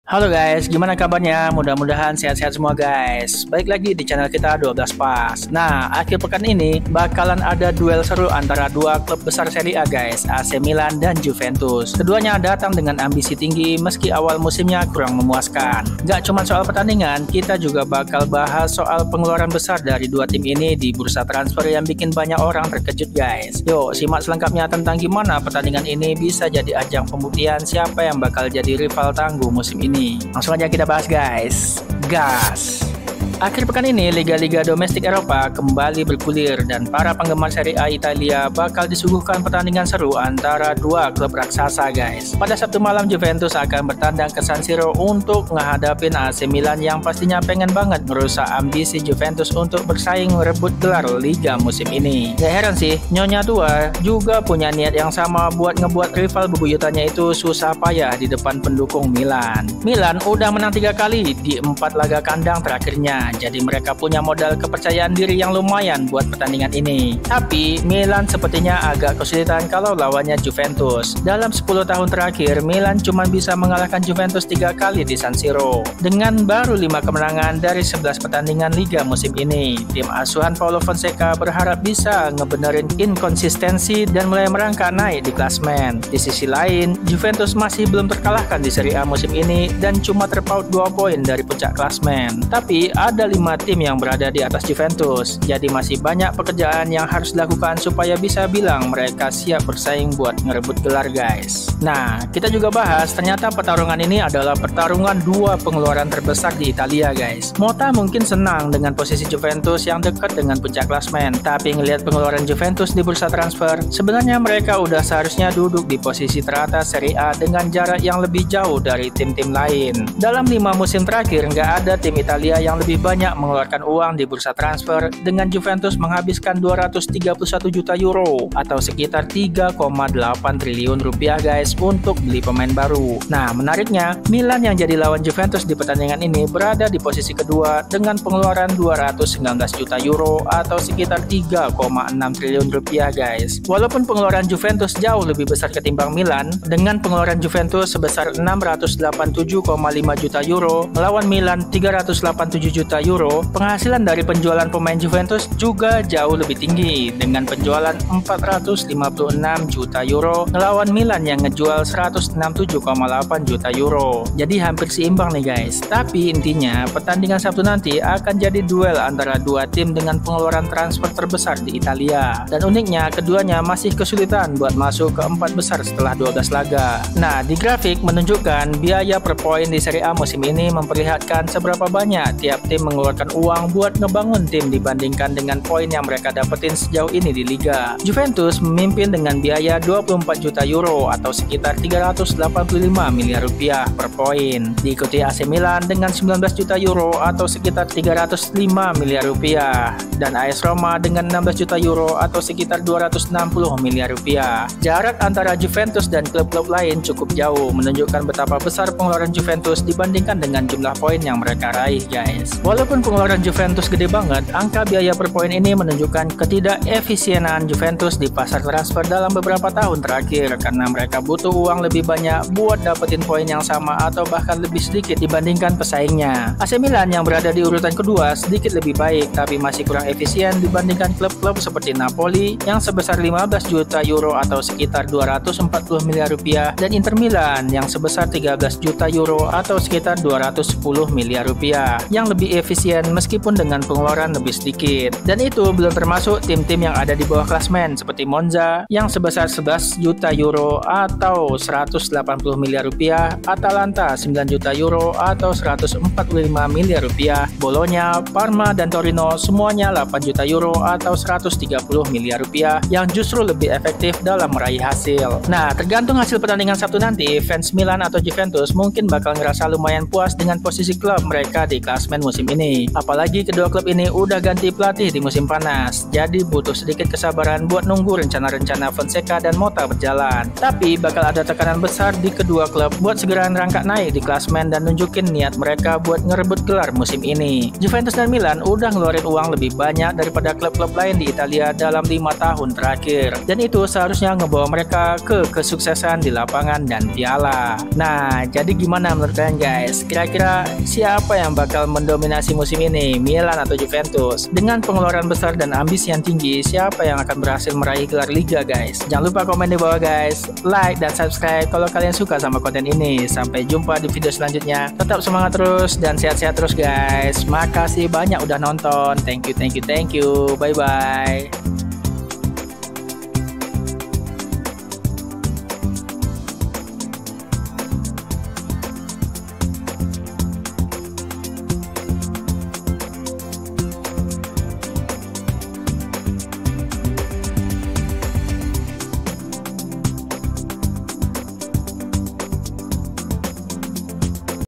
Halo guys, gimana kabarnya? Mudah-mudahan sehat-sehat semua guys. Baik lagi di channel kita 12 Pas. Nah, akhir pekan ini bakalan ada duel seru antara dua klub besar Serie A guys, AC Milan dan Juventus. Keduanya datang dengan ambisi tinggi meski awal musimnya kurang memuaskan. Gak cuma soal pertandingan, kita juga bakal bahas soal pengeluaran besar dari dua tim ini di bursa transfer yang bikin banyak orang terkejut guys. Yuk, simak selengkapnya tentang gimana pertandingan ini bisa jadi ajang pembuktian siapa yang bakal jadi rival tangguh musim ini. Langsung aja kita bahas guys. Gas! Akhir pekan ini, liga-liga domestik Eropa kembali bergulir dan para penggemar Serie A Italia bakal disuguhkan pertandingan seru antara dua klub raksasa guys. Pada Sabtu malam, Juventus akan bertandang ke San Siro untuk menghadapin AC Milan yang pastinya pengen banget merusak ambisi Juventus untuk bersaing merebut gelar Liga musim ini. Gak heran sih, Nyonya tua juga punya niat yang sama buat ngebuat rival bebuyutannya itu susah payah di depan pendukung Milan. Milan udah menang 3 kali di 4 laga kandang terakhirnya. Jadi mereka punya modal kepercayaan diri yang lumayan buat pertandingan ini. Tapi Milan sepertinya agak kesulitan kalau lawannya Juventus. Dalam 10 tahun terakhir, Milan cuma bisa mengalahkan Juventus 3 kali di San Siro. Dengan baru 5 kemenangan dari 11 pertandingan Liga musim ini, tim asuhan Paulo Fonseca berharap bisa ngebenerin inkonsistensi dan mulai merangkak naik di klasmen. Di sisi lain, Juventus masih belum terkalahkan di Serie A musim ini dan cuma terpaut 2 poin dari puncak klasmen. Tapi ada 5 tim yang berada di atas Juventus, jadi masih banyak pekerjaan yang harus dilakukan supaya bisa bilang mereka siap bersaing buat ngerebut gelar guys. Nah, kita juga bahas ternyata pertarungan ini adalah pertarungan dua pengeluaran terbesar di Italia guys. Mota mungkin senang dengan posisi Juventus yang dekat dengan puncak klasmen, tapi ngelihat pengeluaran Juventus di bursa transfer, sebenarnya mereka udah seharusnya duduk di posisi teratas Serie A dengan jarak yang lebih jauh dari tim-tim lain. Dalam 5 musim terakhir, nggak ada tim Italia yang lebih banyak mengeluarkan uang di bursa transfer, dengan Juventus menghabiskan 231 juta euro atau sekitar 3,8 triliun rupiah guys untuk beli pemain baru. Nah, menariknya Milan yang jadi lawan Juventus di pertandingan ini berada di posisi kedua dengan pengeluaran 219 juta euro atau sekitar 3,6 triliun rupiah guys. Walaupun pengeluaran Juventus jauh lebih besar ketimbang Milan, dengan pengeluaran Juventus sebesar 687,5 juta euro melawan Milan 387 juta euro, penghasilan dari penjualan pemain Juventus juga jauh lebih tinggi dengan penjualan 456 juta euro melawan Milan yang ngejual 167,8 juta euro. Jadi hampir seimbang nih guys. Tapi intinya pertandingan Sabtu nanti akan jadi duel antara dua tim dengan pengeluaran transfer terbesar di Italia. Dan uniknya keduanya masih kesulitan buat masuk ke 4 besar setelah 12 laga. Nah, di grafik menunjukkan biaya per poin di Serie A musim ini memperlihatkan seberapa banyak tiap tim mengeluarkan uang buat ngebangun tim dibandingkan dengan poin yang mereka dapetin sejauh ini di Liga. Juventus memimpin dengan biaya 24 juta euro atau sekitar 385 miliar rupiah per poin. Diikuti AC Milan dengan 19 juta euro atau sekitar 305 miliar rupiah. Dan AS Roma dengan 16 juta euro atau sekitar 260 miliar rupiah. Jarak antara Juventus dan klub-klub lain cukup jauh, menunjukkan betapa besar pengeluaran Juventus dibandingkan dengan jumlah poin yang mereka raih guys. Walaupun pengeluaran Juventus gede banget, angka biaya per poin ini menunjukkan ketidakefisienan Juventus di pasar transfer dalam beberapa tahun terakhir karena mereka butuh uang lebih banyak buat dapetin poin yang sama atau bahkan lebih sedikit dibandingkan pesaingnya. AC Milan yang berada di urutan kedua sedikit lebih baik tapi masih kurang efisien dibandingkan klub-klub seperti Napoli yang sebesar 15 juta euro atau sekitar 240 miliar rupiah dan Inter Milan yang sebesar 13 juta euro atau sekitar 210 miliar rupiah yang lebih efisien meskipun dengan pengeluaran lebih sedikit. Dan itu belum termasuk tim-tim yang ada di bawah klasmen seperti Monza yang sebesar 11 juta euro atau 180 miliar rupiah, Atalanta 9 juta euro atau 145 miliar rupiah, Bologna, Parma dan Torino semuanya 8 juta euro atau 130 miliar rupiah yang justru lebih efektif dalam meraih hasil. Nah, tergantung hasil pertandingan Sabtu nanti, fans Milan atau Juventus mungkin bakal ngerasa lumayan puas dengan posisi klub mereka di klasmen musim musim ini. Apalagi kedua klub ini udah ganti pelatih di musim panas, jadi butuh sedikit kesabaran buat nunggu rencana-rencana Fonseca dan Mota berjalan. Tapi bakal ada tekanan besar di kedua klub buat segera ngerangkak naik di klasmen dan nunjukin niat mereka buat ngerebut gelar musim ini. Juventus dan Milan udah ngeluarin uang lebih banyak daripada klub-klub lain di Italia dalam 5 tahun terakhir, dan itu seharusnya ngebawa mereka ke kesuksesan di lapangan dan piala. Nah, jadi gimana menurut kalian guys? Kira-kira siapa yang bakal mendominasi musim ini, Milan atau Juventus? Dengan pengeluaran besar dan ambisi yang tinggi, siapa yang akan berhasil meraih gelar Liga guys? Jangan lupa komen di bawah guys, like dan subscribe kalau kalian suka sama konten ini. Sampai jumpa di video selanjutnya. Tetap semangat terus dan sehat-sehat terus guys. Makasih banyak udah nonton. Thank you. Bye bye.